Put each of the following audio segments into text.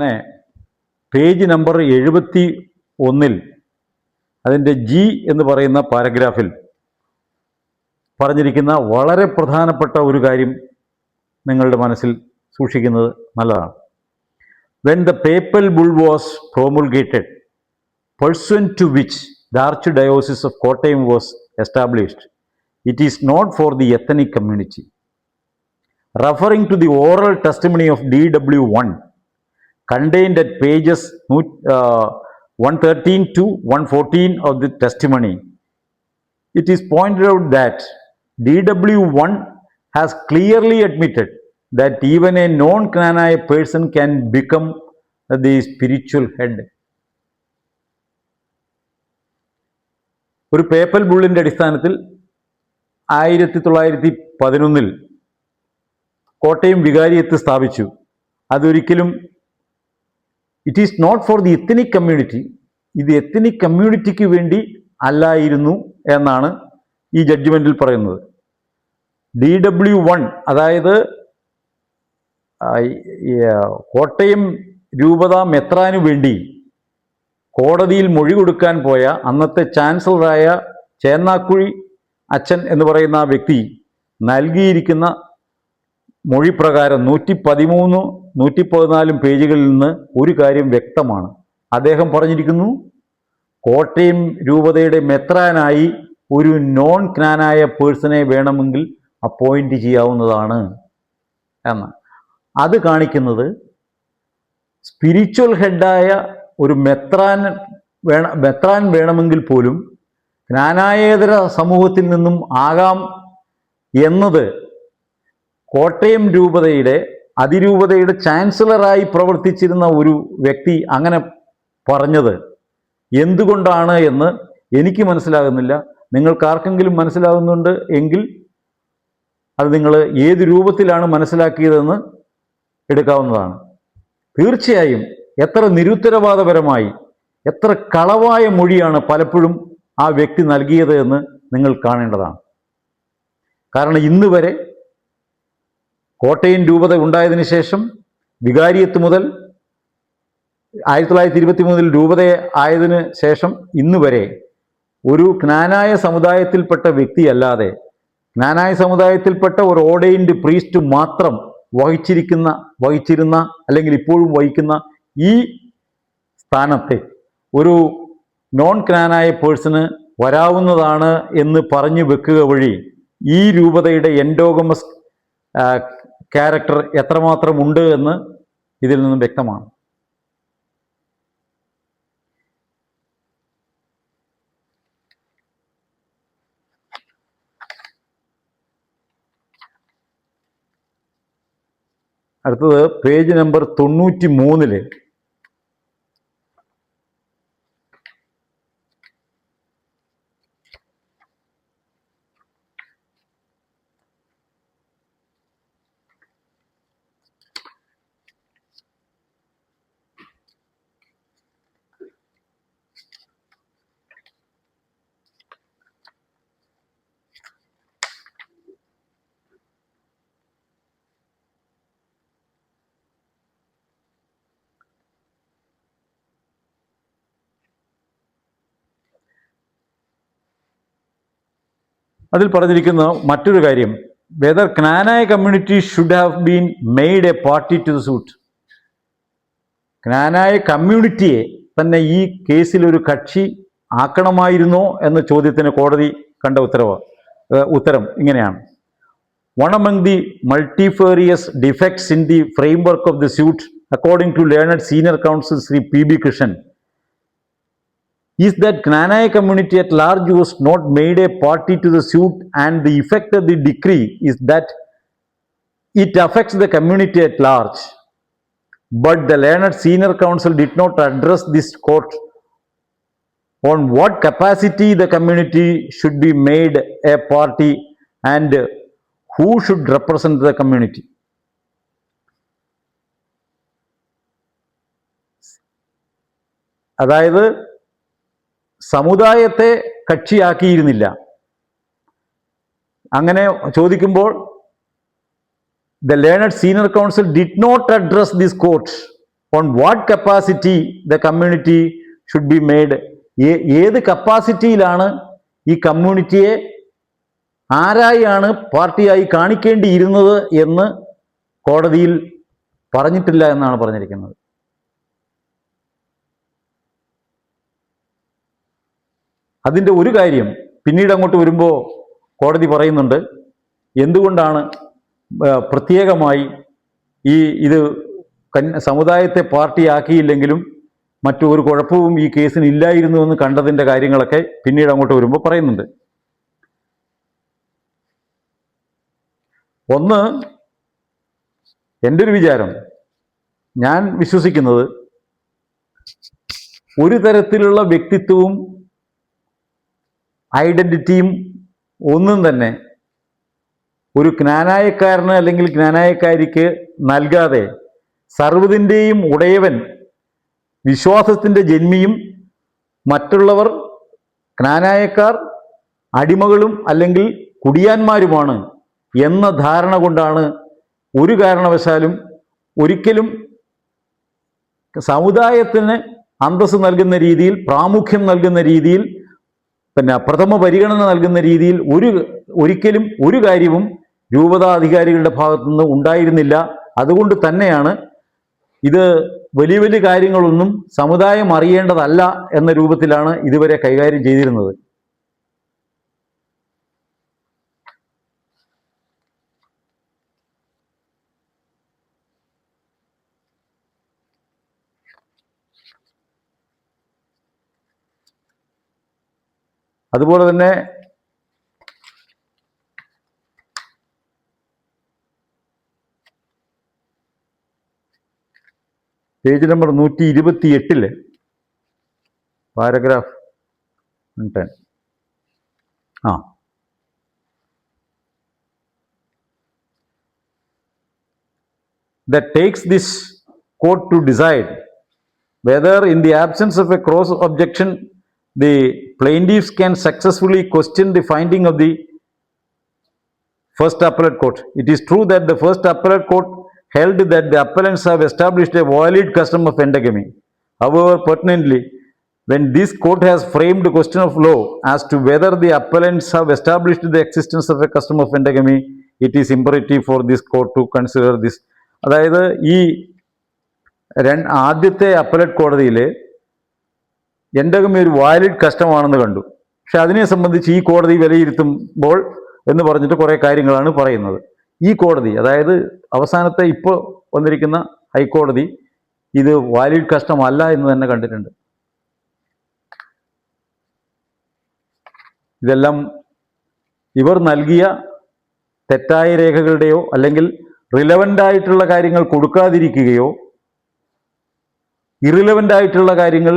ഞാൻ page number 71 അതിൻ്റെ G എന്ന് പറയുന്ന പാരഗ്രാഫിൽ പറഞ്ഞിരിക്കുന്ന വളരെ പ്രധാനപ്പെട്ട ഒരു കാര്യം നിങ്ങളുടെ മനസ്സിൽ സൂക്ഷിക്കുന്നത് നല്ലതാണ്. When the papal bull was promulgated, pursuant to which the Archdiocese of Kottayam was established, it is not for the ethnic community. Referring to the oral testimony of DW1 contained at pages 113 to 114 of the testimony, it is pointed out that DW1 has clearly admitted that even a non-canonized person can become the spiritual head. ഒരു papal ബുള്ളിൻ്റെ അടിസ്ഥാനത്തിൽ 1911 കോട്ടയം വികാരിയത്ത് സ്ഥാപിച്ചു. അതൊരിക്കലും it is not for the ethnic community, ഇത് ethnic കമ്മ്യൂണിറ്റിക്ക് വേണ്ടി അല്ലായിരുന്നു എന്നാണ് ഈ ജഡ്ജ്മെൻറ്റിൽ പറയുന്നത്. DW1 അതായത് കോട്ടയം രൂപത മെത്രാനു വേണ്ടി കോടതിയിൽ മൊഴി കൊടുക്കാൻ പോയ അന്നത്തെ ചാൻസലറായ ചേന്നാക്കുഴി അച്ഛൻ എന്ന് പറയുന്ന ആ വ്യക്തി നൽകിയിരിക്കുന്ന മൊഴി പ്രകാരം 113, 114 പേജുകളിൽ നിന്ന് ഒരു കാര്യം വ്യക്തമാണ്. അദ്ദേഹം പറഞ്ഞിരിക്കുന്നു, കോട്ടയം രൂപതയുടെ മെത്രാനായി ഒരു നോൺ ക്നാനായ പേഴ്സണെ വേണമെങ്കിൽ അപ്പോയിന്റ് ചെയ്യാവുന്നതാണ് എന്ന്. അത് കാണിക്കുന്നത് സ്പിരിച്വൽ ഹെഡായ ഒരു മെത്രാൻ വേണമെങ്കിൽ പോലും ജ്ഞാനായേതര സമൂഹത്തിൽ നിന്നും ആകാം എന്നത് കോട്ടയം രൂപതയുടെ അതിരൂപതയുടെ ചാൻസലറായി പ്രവർത്തിച്ചിരുന്ന ഒരു വ്യക്തി അങ്ങനെ പറഞ്ഞത് എന്തുകൊണ്ടാണ് എന്ന് എനിക്ക് മനസ്സിലാകുന്നില്ല. നിങ്ങൾക്കാർക്കെങ്കിലും മനസ്സിലാകുന്നുണ്ട് എങ്കിൽ അത് നിങ്ങൾ ഏത് രൂപത്തിലാണ് മനസ്സിലാക്കിയതെന്ന് എടുക്കാവുന്നതാണ്. തീർച്ചയായും എത്ര നിരുത്തരവാദപരമായി, എത്ര കളവായ മൊഴിയാണ് പലപ്പോഴും ആ വ്യക്തി നൽകിയത് എന്ന് നിങ്ങൾ കാണേണ്ടതാണ്. കാരണം ഇന്ന് വരെ കോട്ടയം രൂപത ഉണ്ടായതിനു ശേഷം വികാരിയത്ത് മുതൽ 1923 രൂപത ആയതിനു ശേഷം ഇന്ന് വരെ ഒരു ജ്ഞാനായ സമുദായത്തിൽപ്പെട്ട വ്യക്തിയല്ലാതെ ജ്ഞാനായ സമുദായത്തിൽപ്പെട്ട ഒരു ഓർഡൈൻഡ് പ്രീസ്റ്റ് മാത്രം വഹിച്ചിരുന്ന അല്ലെങ്കിൽ ഇപ്പോഴും വഹിക്കുന്ന ഈ സ്ഥാനത്തെ ഒരു നോൺ ജ്ഞാനായ പേഴ്സണ് വരാവുന്നതാണ് എന്ന് പറഞ്ഞു വെക്കുക വഴി ഈ രൂപതയുടെ എൻഡോഗമസ് ക്യാരക്ടർ എത്രമാത്രം ഉണ്ട് എന്ന് ഇതിൽ നിന്നും വ്യക്തമാണ്. അടുത്തത് പേജ് നമ്പർ 93 അതിൽ പറഞ്ഞിരിക്കുന്ന മറ്റൊരു കാര്യം, whether Knanaya community should have been made a party to the suit. Knanaya കമ്മ്യൂണിറ്റിയെ തന്നെ ഈ കേസിൽ ഒരു കക്ഷി ആക്കണമായിരുന്നോ എന്ന ചോദ്യത്തിന് കോടതി കണ്ട ഉത്തരം ഇങ്ങനെയാണ്. One among the multifarious defects in the framework of the suit, according to learned senior counsel Sri P.B. Krishnan, is that Knanaya community at large was not made a party to the suit, and the effect of the decree is that it affects the community at large. But the learned senior counsel did not address this court on what capacity the community should be made a party and who should represent the community. അതായത് സമുദായത്തെ കക്ഷിയാക്കിയിരുന്നില്ല. അങ്ങനെ ചോദിക്കുമ്പോൾ the learned senior counsel did not address this court on what capacity the community should be made, ഏത് കപ്പാസിറ്റിയിലാണ് ഈ കമ്മ്യൂണിറ്റിയെ ആരായാണ് പാർട്ടിയായി കാണിക്കേണ്ടിയിരുന്നത് എന്ന് കോടതിയിൽ പറഞ്ഞിട്ടില്ല എന്നാണ് പറഞ്ഞിരിക്കുന്നത്. അതിൻ്റെ ഒരു കാര്യം പിന്നീട് അങ്ങോട്ട് വരുമ്പോൾ കോടതി പറയുന്നുണ്ട്, എന്തുകൊണ്ടാണ് പ്രത്യേകമായി ഇത് സമുദായത്തെ പാർട്ടിയാക്കിയില്ലെങ്കിലും മറ്റൊരു കുഴപ്പവും ഈ കേസിന് ഇല്ലായിരുന്നു എന്ന് കണ്ടതിൻ്റെ കാര്യങ്ങളൊക്കെ പിന്നീട് അങ്ങോട്ട് വരുമ്പോൾ പറയുന്നുണ്ട്. ഒന്ന്, എൻ്റെ ഒരു വിചാരം, ഞാൻ വിശ്വസിക്കുന്നത് ഒരു തരത്തിലുള്ള വ്യക്തിത്വവും ഐഡന്റിറ്റിയും ഒന്നും തന്നെ ഒരു ജ്ഞാനായക്കാരന് അല്ലെങ്കിൽ ജ്ഞാനായക്കാരിക്ക് നൽകാതെ സർവ്വതിൻ്റെയും ഉടയവൻ, വിശ്വാസത്തിൻ്റെ ജന്മിയും മറ്റുള്ളവർ ജ്ഞാനായക്കാർ അടിമകളും അല്ലെങ്കിൽ കുടിയാന്മാരുമാണ് എന്ന ധാരണ കൊണ്ടാണ് ഒരു കാരണവശാലും ഒരിക്കലും സമുദായത്തിന് അന്തസ്സ് നൽകുന്ന രീതിയിൽ, പ്രാമുഖ്യം നൽകുന്ന രീതിയിൽ, പ്രഥമ പരിഗണന നൽകുന്ന രീതിയിൽ ഒരിക്കലും ഒരു കാര്യവും രൂപതാധികാരികളുടെ ഭാഗത്തുനിന്ന് ഉണ്ടായിരുന്നില്ല. അതുകൊണ്ട് തന്നെയാണ് ഇത് വലിയ വലിയ കാര്യങ്ങളൊന്നും സമുദായം അറിയേണ്ടതല്ല എന്ന രൂപത്തിലാണ് ഇതുവരെ കൈകാര്യം ചെയ്തിരുന്നത്. അതുപോലെ തന്നെ page number 128 paragraph 10 that takes this court to decide whether in the absence of a cross objection the plaintiffs can successfully question the finding of the first appellate court. It is true that the first appellate court held that the appellants have established a valid custom of endogamy. However, pertinently, when this court has framed a question of law as to whether the appellants have established the existence of a custom of endogamy, it is imperative for this court to consider this. അതായത് ഈ ആദ്യത്തെ appellate കോടതിയിൽ എൻഡഗമി ഒരു valid കസ്റ്റമാണെന്ന് കണ്ടു. പക്ഷെ അതിനെ സംബന്ധിച്ച് ഈ കോടതി വിലയിരുത്തുമ്പോൾ എന്ന് പറഞ്ഞിട്ട് കുറേ കാര്യങ്ങളാണ് പറയുന്നത്. ഈ കോടതി, അതായത് അവസാനത്തെ ഇപ്പോൾ വന്നിരിക്കുന്ന ഹൈക്കോടതി, ഇത് വാലിഡ് കസ്റ്റമല്ല എന്ന് തന്നെ കണ്ടിട്ടുണ്ട്. ഇതെല്ലാം ഇവർ നൽകിയ തെറ്റായ രേഖകളുടെയോ അല്ലെങ്കിൽ റിലവൻ്റ് ആയിട്ടുള്ള കാര്യങ്ങൾ കൊടുക്കാതിരിക്കുകയോ ഇറിലവൻ്റ് ആയിട്ടുള്ള കാര്യങ്ങൾ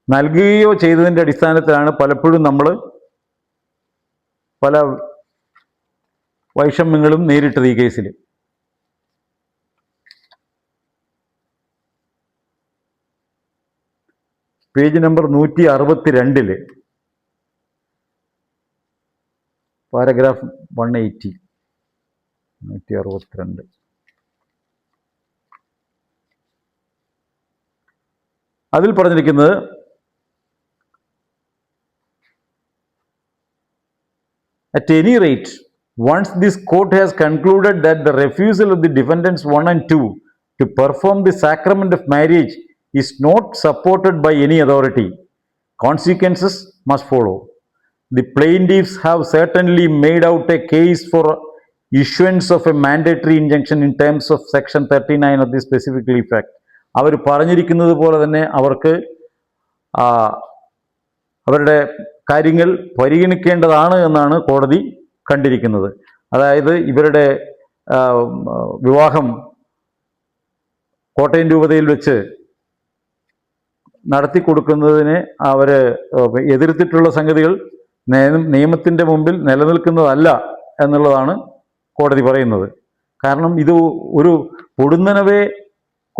നൽകുകയോ ചെയ്തതിൻ്റെ അടിസ്ഥാനത്തിലാണ് പലപ്പോഴും നമ്മൾ പല വൈഷമ്യങ്ങളും നേരിട്ടത് ഈ കേസിൽ. പേജ് നമ്പർ 162 പാരഗ്രാഫ് 180 162 അതിൽ പറഞ്ഞിരിക്കുന്നത്, at any rate, once this court has concluded that the refusal of the defendants 1 and 2 to perform the sacrament of marriage is not supported by any authority, consequences must follow. The plaintiffs have certainly made out a case for issuance of a mandatory injunction in terms of section 39 of the specific relief act. അവർ പറഞ്ഞിരിക്കുന്നത് പോലെ തന്നെ അവർക്ക് അവരുടെ കാര്യങ്ങൾ പരിഗണിക്കേണ്ടതാണ് എന്നാണ് കോടതി കണ്ടിരിക്കുന്നത്. അതായത് ഇവരുടെ വിവാഹം കോട്ടയം രൂപതയിൽ വെച്ച് നടത്തിക്കൊടുക്കുന്നതിനെ അവർ എതിർത്തിട്ടുള്ള സംഗതികൾ നിയമത്തിൻ്റെ മുമ്പിൽ നിലനിൽക്കുന്നതല്ല എന്നുള്ളതാണ് കോടതി പറയുന്നത്. കാരണം ഇത് ഒരു പൊടുന്നനവേ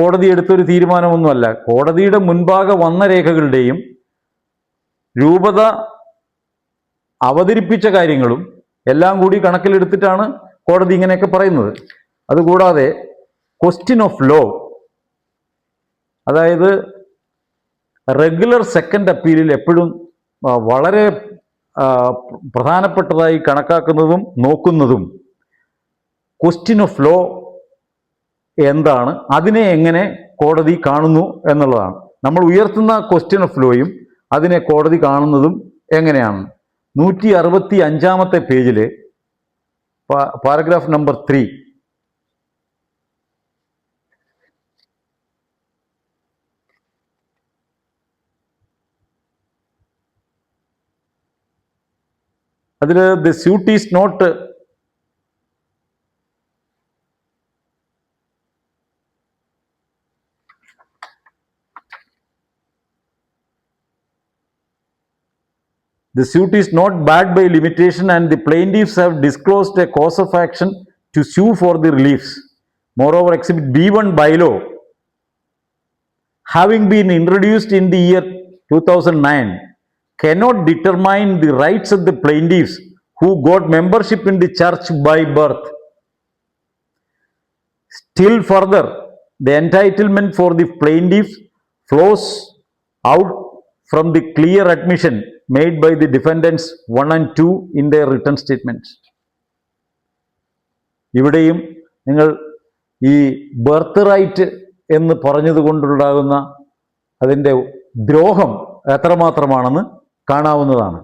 കോടതി എടുത്തൊരു തീരുമാനമൊന്നുമല്ല. കോടതിയുടെ മുൻപാകെ വന്ന രേഖകളുടെയും രൂപത അവതരിപ്പിച്ച കാര്യങ്ങളും എല്ലാം കൂടി കണക്കിലെടുത്തിട്ടാണ് കോടതി ഇങ്ങനെയൊക്കെ പറയുന്നത്. അതുകൂടാതെ ക്വസ്റ്റ്യൻ ഓഫ് ലോ അതായത് റെഗുലർ സെക്കൻഡ് അപ്പീലിൽ എപ്പോഴും വളരെ പ്രധാനപ്പെട്ടതായി കണക്കാക്കുന്നതും നോക്കുന്നതും ക്വസ്റ്റ്യൻ ഓഫ് ലോ എന്താണ്, അതിനെ എങ്ങനെ കോടതി കാണുന്നു എന്നുള്ളതാണ്. നമ്മൾ ഉയർത്തുന്ന ക്വസ്റ്റ്യൻ ഓഫ് ലോയും അതിനെ കോടതി കാണുന്നതും എങ്ങനെയാണ്. 165 പേജിൽ പാരഗ്രാഫ് നമ്പർ 3, അതിൽ the suit is not barred by limitation and the plaintiffs have disclosed a cause of action to sue for the reliefs. Moreover, Exhibit B1 bylaw, having been introduced in the year 2009, cannot determine the rights of the plaintiffs who got membership in the church by birth. Still further, the entitlement for the plaintiffs flows out from the clear admission made by the defendants 1 and 2 in their written statements. ഇവിടെയും നിങ്ങൾ ഈ birth right എന്ന് പറഞ്ഞതുകൊണ്ടുണ്ടാകുന്ന അതിൻ്റെ ദ്രോഹം എത്രമാത്രമാണെന്ന് കാണാവുന്നതാണ്.